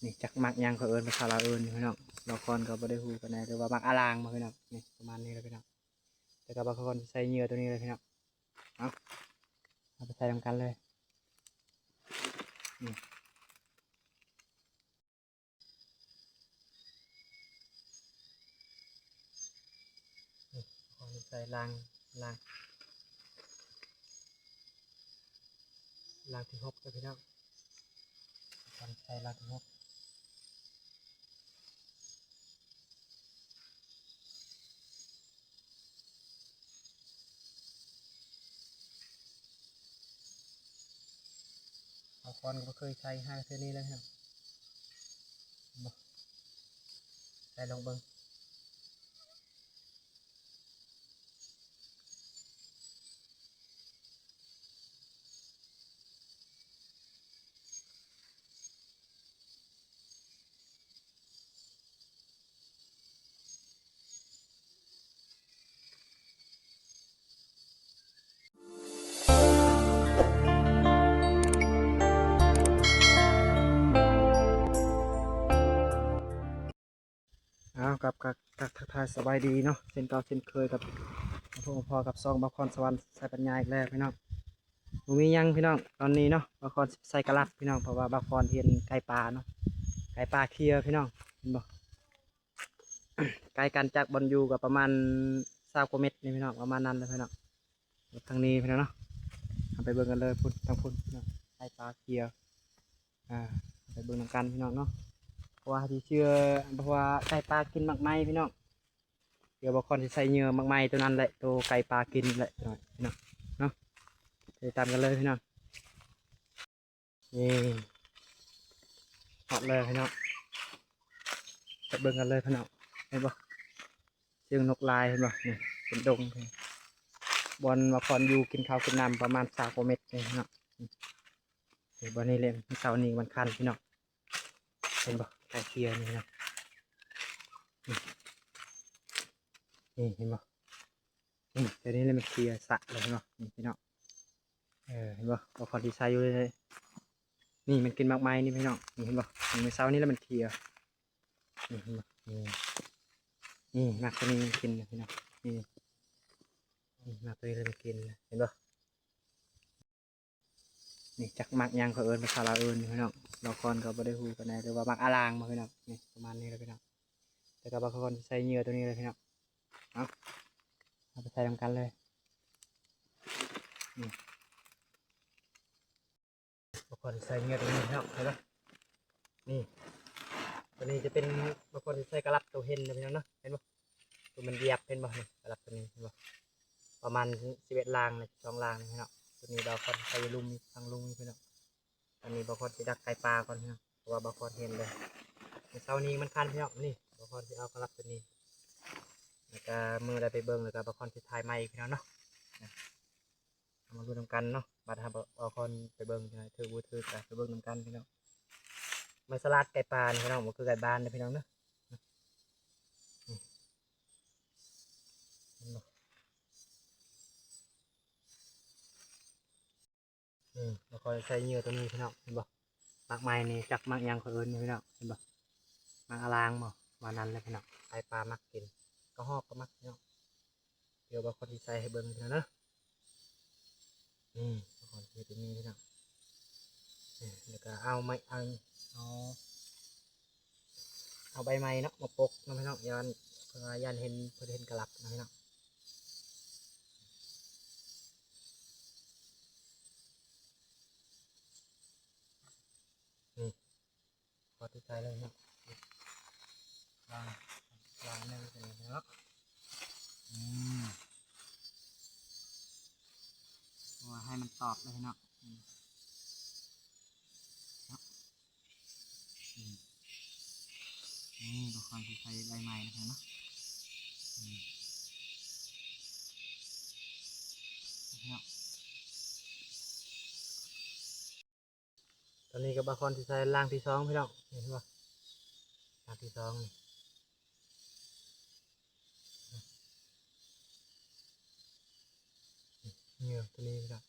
นี่จักมักยังเขาเอิญภาษาลาวเอิญพี่น้องบางคนก็บ่ได้ฮู้กันแน่หรือว่ามักอารางมาพี่น้องนี่ประมาณนี้เลยพี่น้องแต่ก็บางคนใส่เหยื่อตัวนี้เลยพี่น้องเอาไปใส่ทำกันเลยนี่ใส่ลางที่6เลยพี่น้องใส่ลางที่6บางคนก็เคยใช้5เท่านี้เลยพี่น้องใส่ลงเบิ้งกับทักทายสบายดีเนาะเช่นเก่าเช่นเคยกับพอกับซองบางคนสวรรค์ใส่ปัญญาอีกแล้วพี่น้องมียังพี่น้องตอนนี้เนาะบางคนใส่กระลัดพี่น้องเพราะว่าบางคนเห็นไก่ปลาเนาะไก่ปลาเคียพี่น้องเห็นบ่ ไกลกันจากบอลยูกับประมาณ20 กว่าเมตรนี่พี่น้องประมาณนั้นเลยพี่น้องทางนี้พี่น้องเนาะไปเบิ่งกันเลยพุ่นทางพุ่นพี่น้องไก่ปลาเคียไปเบิ่งนำกันพี่น้องเนาะเพราะว่าที่เชื่อเพราะว่าไก่ปลากินมากไม้พี่น้องเดี๋ยวบางคนจะใส่เหยื่อมากไม้ตัวนั้นแหละตัวไก่ปลากินแหละพี่น้องเนาะไปตามกันเลยพี่น้องนี่หอดเลยพี่น้องไปเบิ่งกันเลยพี่น้องเห็นปะเสียงนกลายเห็นปะนี่เป็นดงบอลมาคอนอยู่กินข้าวกินน้ำประมาณ20 กว่าเมตรนี่เนาะบอลนี้เลยเสานี้มันคันพี่น้องเห็นปะไก่เคียนี่นะนี่เห็นปะนี่เดี๋ยวนี้เลยมันเคลียสะเลยเห็นปะนี่พี่น้องเห็นปะบอลคอนดีไซน์อยู่เลยนี่มันกินมากมายนี่พี่น้องนี่เห็นปะมันเสานี้แล้วมันเคลียนี่เห็นปะนี่มากตัวนี้มันกินพี่น้องนี่มากตัวนี้เลยมันกินเห็นปะนี่จักมักยังเขาเอิญภาษาลาวเอิญพี่น้องบางคนก็บ่ได้ฮู้กันแน่หรือว่ามักอารางมาพี่น้องนี่ประมาณนี้เลยพี่น้องแต่ก็บางคนใส่เหยื่อตัวนี้เลยพี่น้องเอาไปใส่ทำกันเลยนี่บางคนใส่เหยื่อตัวนี้พี่น้องเห็นปะนี่ตัวนี้จะเป็นบางคนใส่กระลับตัวเห็นนะพี่น้องเนาะเห็นปะตัวมันเหยียบเห็นปะนี่กระลับตัวนี้เห็นปะประมาณ11 ลางนะ2 ลางนะพี่น้องตัวนี้บางคนใส่ลุมทางลุมพี่น้องอันนี้บางคนจะดักไก่ปลาก่อนนะเพราะว่าบางคนเห็นเลยในเช้านี้มันคันพี่น้องนี่บางคนจะเอากระลับตัวนี้แล้วก็มือได้ไปเบิ้งแล้วก็บางคนจะถ่ายไม้พี่น้องเนาะมาดูนำกันเนาะมาทำบางคนไปเบิ้งเธอบูเธอไปเบิ้งนำกันพี่น้องไม่สลัดไก่ปลาพี่น้องมันคือไก่บ้านนะพี่น้องเนาะบางคนใส่เหยื่อตัวนี้พี่น้องเห็นบ่มากไม้นี่จักมากยังเขาเอิญพี่น้องเห็นบ่มากอลางบ่มานั้นเลยพี่น้องไก่ปลามักกินก็หอกก็มักพี่น้องเดี๋ยวบางคนที่ใส่ให้เบิ้งพี่น้องเนาะบางคนที่ตัวนี้พี่น้องแล้วก็เอาไม้เอาเอาใบไม้เนาะมาปกนะพี่น้องยันเพื่อยันเห็นเพื่อเห็นกระลับนะพี่น้องนี่พอที่ใส่เลยเนาะวางหนึ่งเป็นเนาะว่าให้มันตอบเลยเนาะนี่บางคนที่ใส่ใบไม้นะครับเนาะตอนนี้กับบางคนที่ใส่ล่างที่2พี่น้องเห็นป่ะล่างที่2นี่เหยื่อตัวนี้พี่น้อง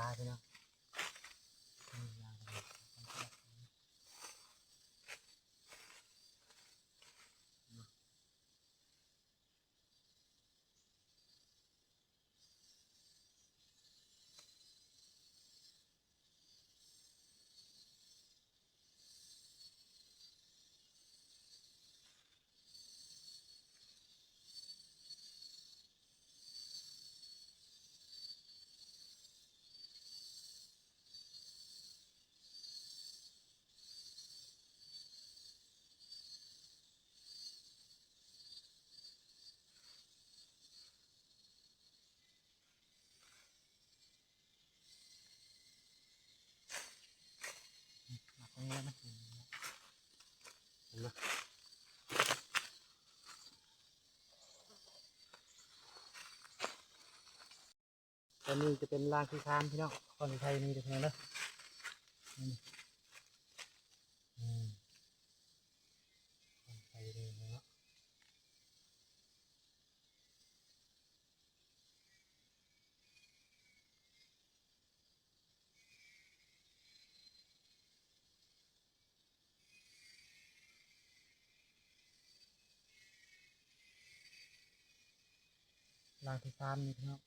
าพี่น้องตรงนี้นะเห็นไหมตอนนี้จะเป็นรางที่3พี่น้องคนไทยมีแต่เพียงนะคนไทยเลยเนาะรางที่3นี่พี่น้อง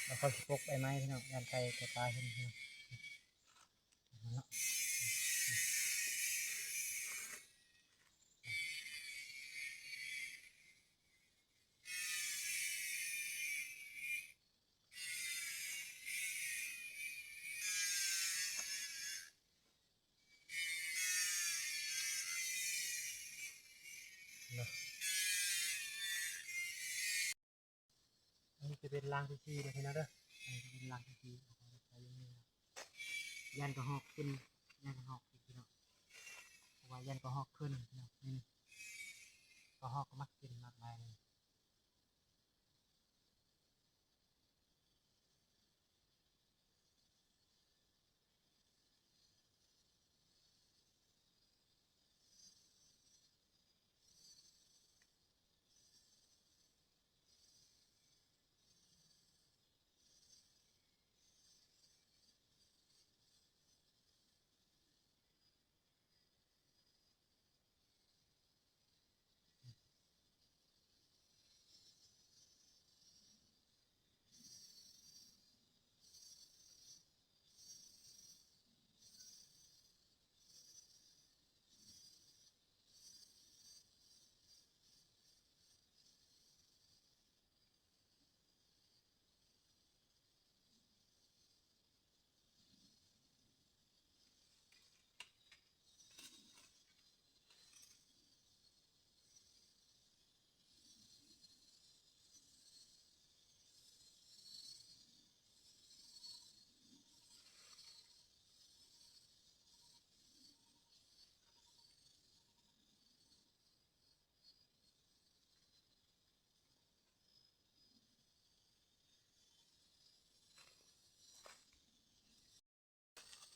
แล้วเขาสิปกใบไม้พี่น้องยานไก่กระตายขึ้นพี่น้องเนาะอันนี้จะเป็นรางที่4เลยพี่น้องเด้ออันนี้จะเป็นรางที่4ยันกระหอกขึ้นยันกระหอกพี่น้องเพราะว่ายันกระหอกขึ้นพี่น้องนี่กระหอกก็มักกินมากมายเลย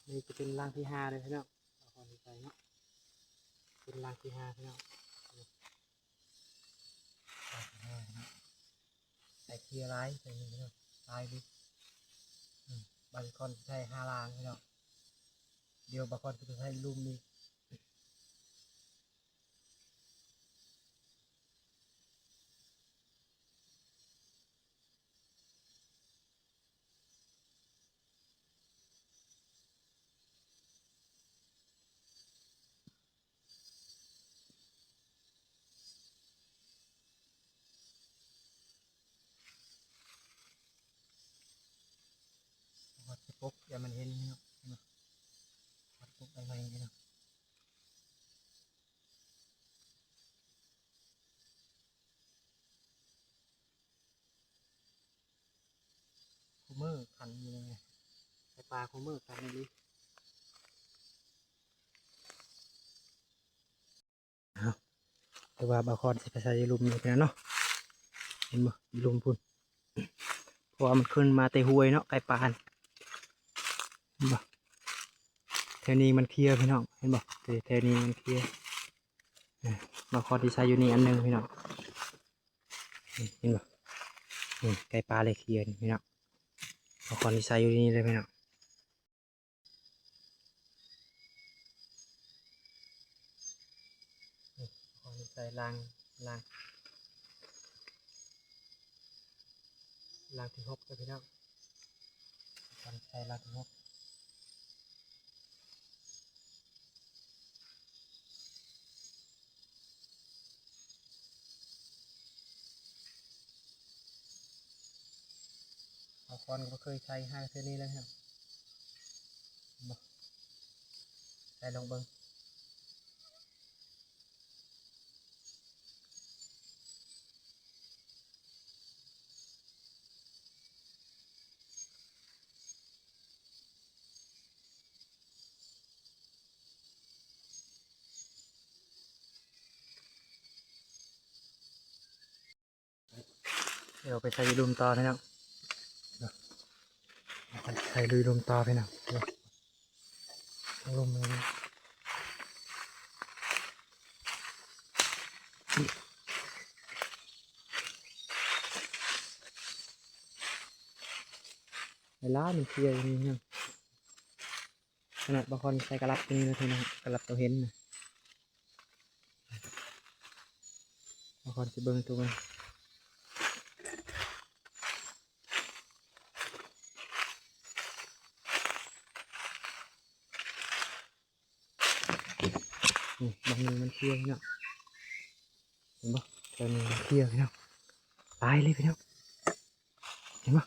นี่จะเป็นรางที่5เลยพี่น้องเอาความดีใจเนาะเป็นรางที่5พี่น้องรางที่5เนาะใส่เกียร์ไลท์ใส่นี่พี่น้องไลท์ดิบางคนใช้5รางพี่น้องเดี๋ยวบางคนจะใช้ลุ่มนี่วัดสปุ๊กอย่ามันเห็นพี่น้องวัดสปุ๊กอะไรพี่น้องคูเมอร์ขันอยู่เลยไงไอปลาคูเมอร์ขันนี่ แต่ว่าบางคนสิไปใส่ลุมอยู่พี่น้องเนาะเห็นบ่ลุมพุ่นเพราะว่ามันขึ้นมาแต่ห้วยเนาะไก่ปานเห็นบ่แถวนี้มันเคลียร์พี่น้องเห็นบ่แถวนี้มันเคลียร์บางคนที่ใส่อยู่นี่อันหนึงพี่น้องเห็นบ่นี่ไก่ปลาเลยเคลียร์นี่พี่น้องบางคนที่ใส่อยู่นี่เลยพี่น้องบางคนที่ใส่ล่างที่6เลยพี่น้องบางคนใส่ล่างที่6บางคนก็เคยใช้ให้เท่านี้เลยครับบ่ใส่ลงเบิ่งเดี๋ยวไปใส่ลุมต่อนะครับใส่ลุมต่อพี่น้องลุมเลยเวลามันเคลียร์นี่เนี่ยขนาดบางคนใส่กระลับตรงนี้นะพี่น้องกระลับตัวเห็นนะบางคนจะเบิ่งตัวมันบางมือมันเคลียร์พี่น้องเห็นปะบางมือมันเคลียร์พี่น้องตายเลยพี่น้องเห็นปะ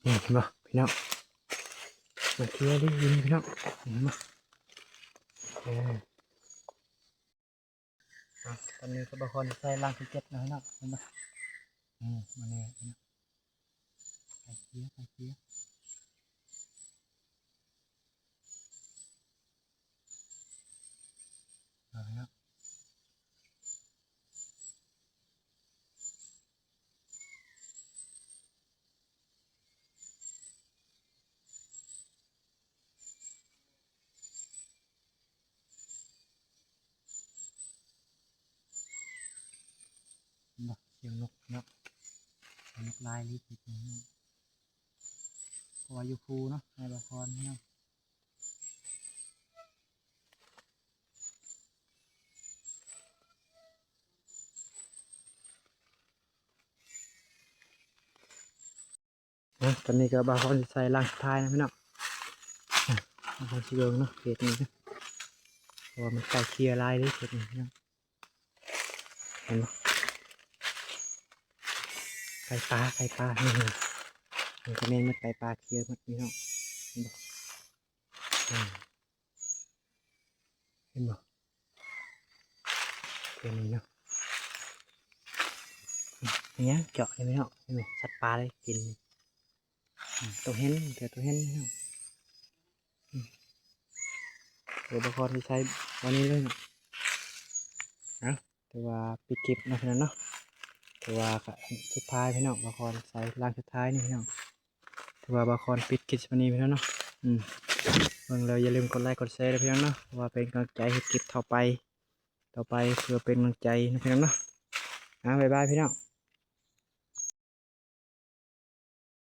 เห็นปะพี่น้องมันเคลียร์ได้ยินพี่น้องเห็นปะตอนนี้ก็บางคนใส่ล่างที่7นะพี่น้องเห็นปะมาเนี่ยพี่น้องไปเคลียร์พี่น้องเสียงนกเนาะนกลายลิขิตนี่เพราะว่าอยู่ภูเนาะในละครเนาะตอนนี้ก็บางคนใส่ล่างสุดท้ายนะพี่น้องบางคนสีเหลืองเนาะเขตนี้นะเพราะว่ามันใส่เคลียร์ลายเลยเขตนี้นะเห็นไหมไก่ปลานี่มันจะเน้นมันไก่ปลาเคลียร์หมดพี่น้องเห็นบ่เขตนี้เนาะอย่างเงี้ยเจาะเลยพี่น้องเห็นไหมสัตว์ปลาเลยกินตัวเห็นเดี๋ยวตัวเห็นพี่น้องอุปกรณ์ที่ใช้วันนี้เลยนะแต่ว่าปิดคลิปนะพี่น้องเนาะแต่ว่าสุดท้ายพี่น้องอุปกรณ์ใช้ล่างสุดท้ายนี่พี่น้องแต่ว่าอุปกรณ์ปิดคลิปวันนี้พี่น้องเนาะเบิ่งแล้วอย่าลืมกดไลค์กดแชร์นะพี่น้องเนาะว่าเป็นกำลังใจให้คลิปต่อไปเพื่อเป็นกำลังใจนะพี่น้องเนาะบ๊ายบายพี่น้อง